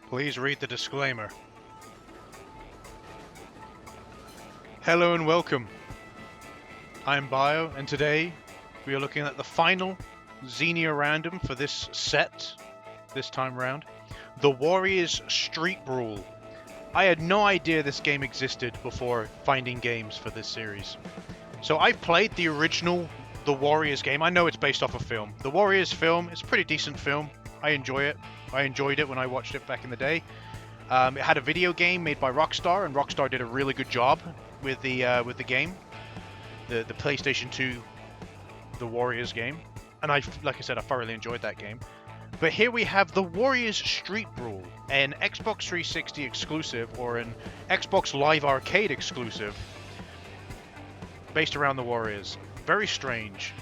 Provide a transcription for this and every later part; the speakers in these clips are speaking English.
Please read the disclaimer. Hello and welcome. I'm Bio, and today we are looking at the final Xenia random for this set, this time round. The Warriors Street Brawl. I had no idea this game existed before finding games for this series. So I've played the original The Warriors game. I know it's based off a film. The Warriors film is a pretty decent film. I enjoy it. I enjoyed it when I watched it back in the day. It had a video game made by Rockstar, and Rockstar did a really good job with the game, the PlayStation 2, The Warriors game. And like I said, I thoroughly enjoyed that game. But here we have The Warriors Street Brawl, an Xbox 360 exclusive or an Xbox Live Arcade exclusive, based around the Warriors. Very strange.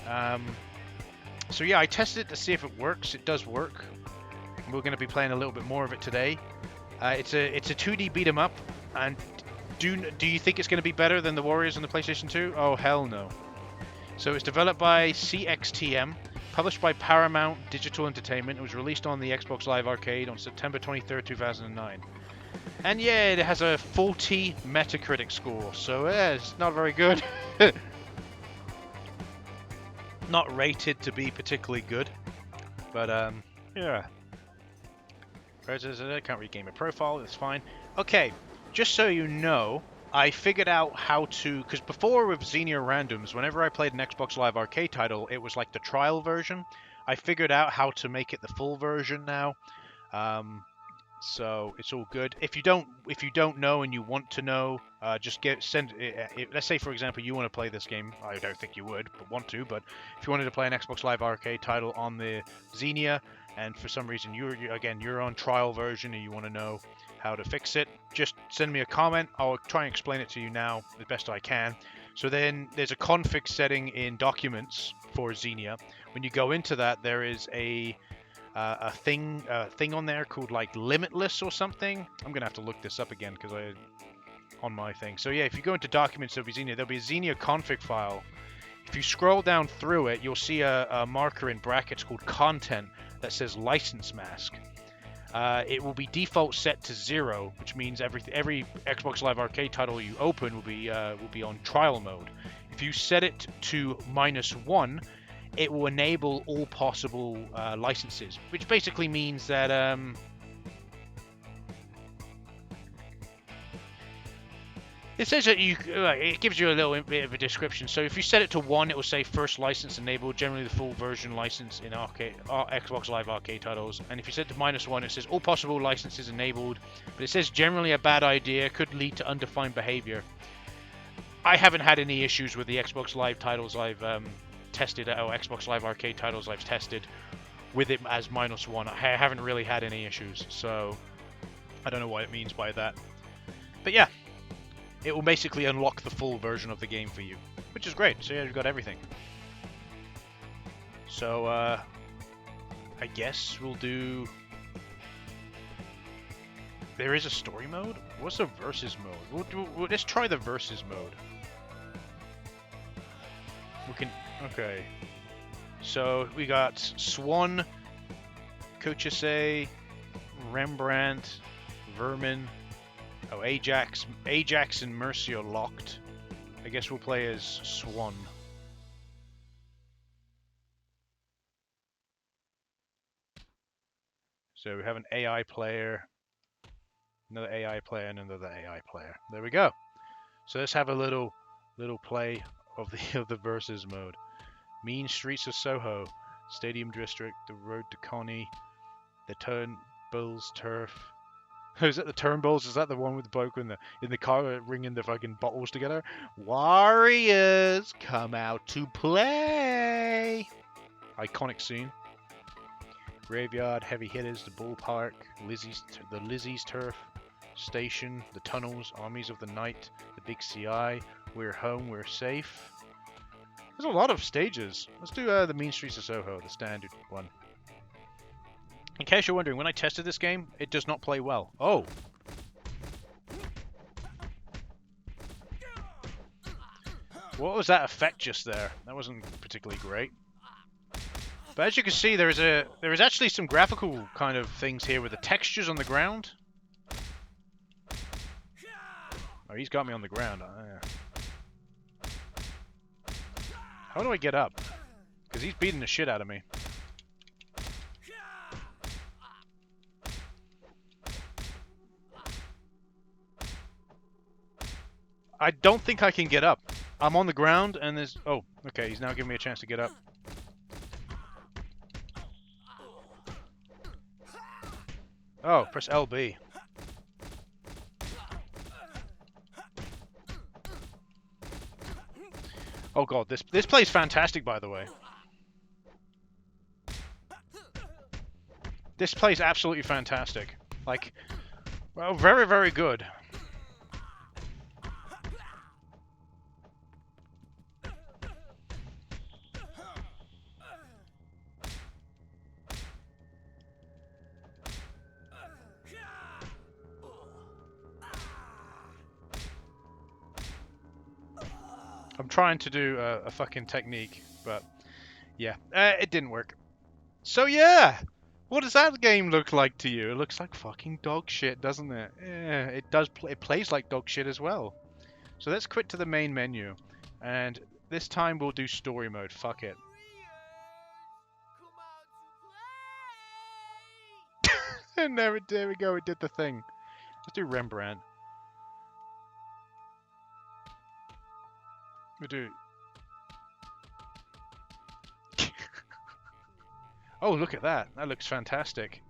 So yeah, I tested it to see if it works. It does work. We're going to be playing a little bit more of it today. It's a 2D beat 'em up, and do you think it's going to be better than the Warriors on the PlayStation 2? Oh hell no. So it's developed by CXTM, published by Paramount Digital Entertainment. It was released on the Xbox Live Arcade on September 23rd, 2009. And yeah, it has a 40 Metacritic score, so it's not very good. Not rated to be particularly good, but yeah. I can't read gamer profile, it's fine. Okay, just so you know, I figured out how to, because before with Xenia randoms, whenever I played an Xbox Live Arcade title, it was like the trial version. I figured out how to make it the full version now, so it's all good. If you don't know and you want to know, just send. Let's say, for example, you want to play this game. I don't think you would, but want to. But if you wanted to play an Xbox Live Arcade title on the Xenia, and for some reason you're on trial version and you want to know how to fix it, just send me a comment. I'll try and explain it to you now the best I can. So then there's a config setting in documents for Xenia. When you go into that, there is a thing on there called like limitless or something. I'm gonna have to look this up again because on my thing. So yeah, if you go into documents, there'll be a Xenia config file. If you scroll down through it, you'll see a marker in brackets called content that says license mask. It will be default set to 0, which means every Xbox Live Arcade title you open will be on trial mode. If you set it to -1, it will enable all possible licenses, which basically means that it says that it gives you a little bit of a description. So if you set it to 1, it will say first license enabled, generally the full version license in Xbox Live Arcade titles. And if you set it to -1, it says all possible licenses enabled, but it says generally a bad idea, could lead to undefined behavior. I haven't had any issues with the Xbox Live titles I've tested, or Xbox Live Arcade titles I've tested with it as -1. I haven't really had any issues, so I don't know what it means by that. But yeah. It will basically unlock the full version of the game for you, which is great. So yeah, you've got everything. So I guess we'll do. There is a story mode. What's the versus mode? Let's try the versus mode. We can. Okay. So we got Swan, Cochise, Rembrandt, Vermin. Oh, Ajax and Mercy are locked. I guess we'll play as Swan. So we have an AI player, another AI player, and another AI player. There we go. So let's have a little play of the versus mode. Mean Streets of Soho, Stadium District, the Road to Connie, the Turnbulls Turf. Is that the Turnbulls? Is that the one with the bloke in the car ringing the fucking bottles together? Warriors, come out to play! Iconic scene. Graveyard, Heavy Hitters, the Ballpark, the Lizzie's Turf, Station, the Tunnels, Armies of the Night, the Big CI, We're Home, We're Safe. There's a lot of stages. Let's do the Mean Streets of Soho, the standard one. In case you're wondering, when I tested this game, it does not play well. Oh! What was that effect just there? That wasn't particularly great. But as you can see, there is actually some graphical kind of things here with the textures on the ground. Oh, he's got me on the ground. How do I get up? Because he's beating the shit out of me. I don't think I can get up. I'm on the ground and there's... Oh, okay, he's now giving me a chance to get up. Oh, press LB. Oh god, this plays fantastic, by the way. This plays absolutely fantastic. Like, well, very, very good. I'm trying to do a fucking technique, but yeah, it didn't work. So yeah, what does that game look like to you? It looks like fucking dog shit, doesn't it? Yeah, it does. It plays like dog shit as well. So let's quit to the main menu, and this time we'll do story mode. Fuck it. And there we go. It did the thing. Let's do Rembrandt. We'll do. Oh, look at that. That looks fantastic.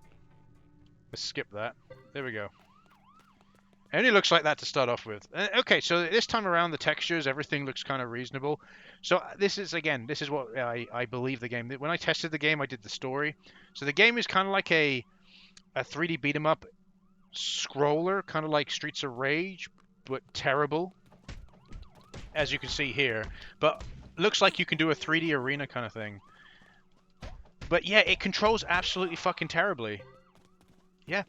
Let's skip that. There we go. It only looks like that to start off with. Okay, so this time around, the textures, everything looks kind of reasonable. So this is, again, this is what I believe the game. When I tested the game, I did the story. So the game is kind of like a 3D beat-em-up scroller, kind of like Streets of Rage, but terrible, as you can see here. But looks like you can do a 3D arena kind of thing. But yeah, it controls absolutely fucking terribly. Yeah.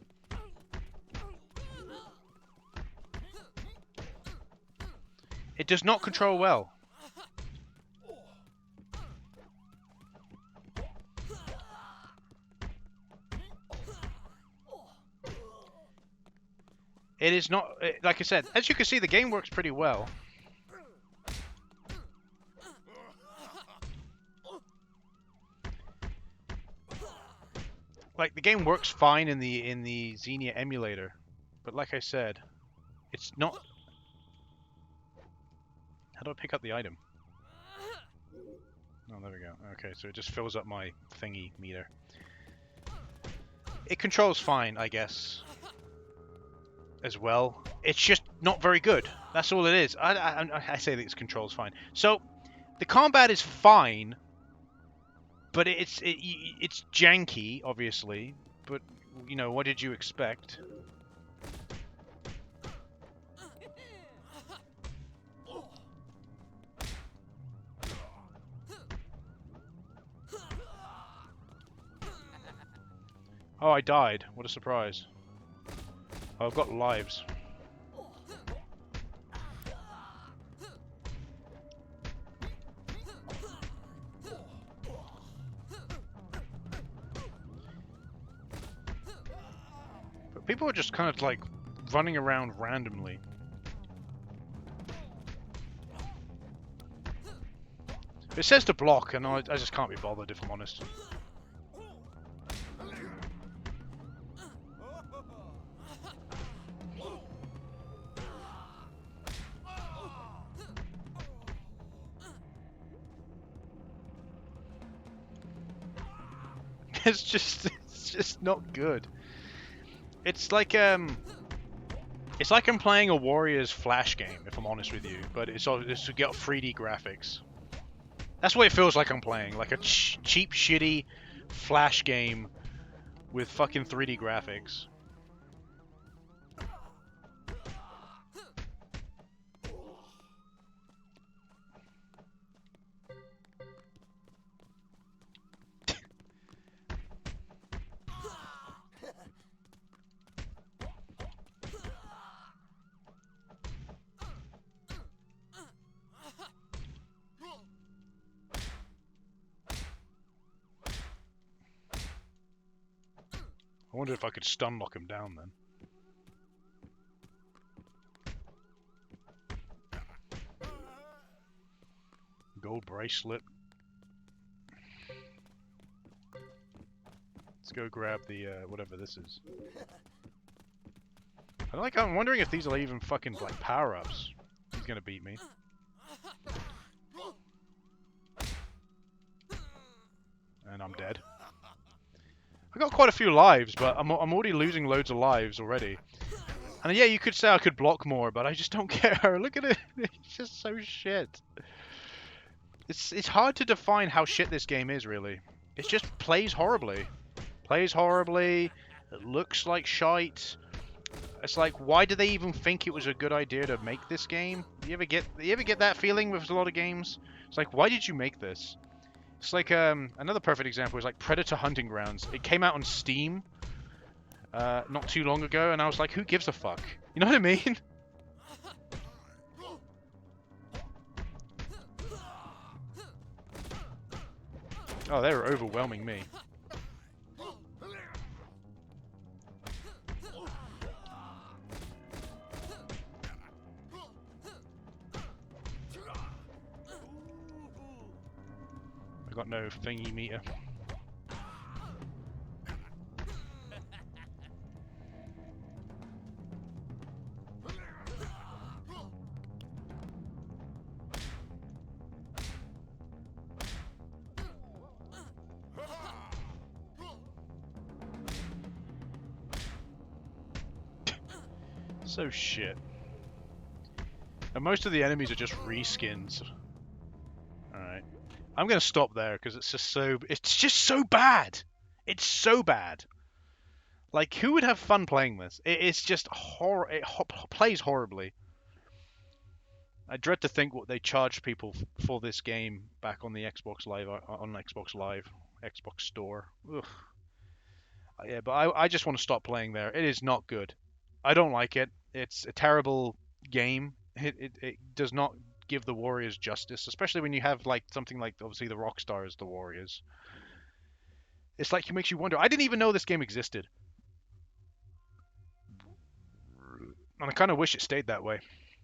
It does not control well. It is not, like I said, as you can see, the game works pretty well. Like, the game works fine in the Xenia emulator, but like I said, it's not... How do I pick up the item? Oh, there we go. Okay, so it just fills up my thingy meter. It controls fine, I guess, as well. It's just not very good. That's all it is. I say that it controls fine. So, the combat is fine, but it's janky, obviously. But, you know, what did you expect? Oh, I died. What a surprise. Oh, I've got lives. But people are just kind of like running around randomly. It says to block, and I just can't be bothered, if I'm honest. It's just not good. It's like I'm playing a Warriors Flash game, if I'm honest with you, but it's to get 3D graphics. That's what it feels like I'm playing, like a cheap, shitty Flash game with fucking 3D graphics. I wonder if I could stun lock him down then. Gold bracelet. Let's go grab the, whatever this is. I'm wondering if these are even fucking, like, power-ups. He's gonna beat me. And I'm dead. I got quite a few lives, but I'm already losing loads of lives already. And yeah, you could say I could block more, but I just don't care. Look at it. It's just so shit. It's hard to define how shit this game is, really. It just plays horribly. Plays horribly. It looks like shite. It's like, why do they even think it was a good idea to make this game? You ever get that feeling with a lot of games? It's like, why did you make this? It's like another perfect example is like Predator Hunting Grounds. It came out on Steam not too long ago, and I was like, who gives a fuck? You know what I mean? Oh, they were overwhelming me. I got no thingy meter. So shit. And most of the enemies are just reskins. Alright. I'm gonna stop there because it's just so bad. It's so bad. Like, who would have fun playing this? It's just plays horribly. I dread to think what they charged people for this game back on the Xbox Live, Xbox Store. Ugh. Yeah, but I just want to stop playing there. It is not good. I don't like it. It's a terrible game. It does not give the Warriors justice, especially when you have like something like obviously the Rockstar as the Warriors. It's like it makes you wonder. I didn't even know this game existed, and I kind of wish it stayed that way.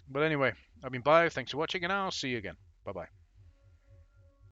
But anyway, I've been Bio. Thanks for watching, and I'll see you again. Bye bye.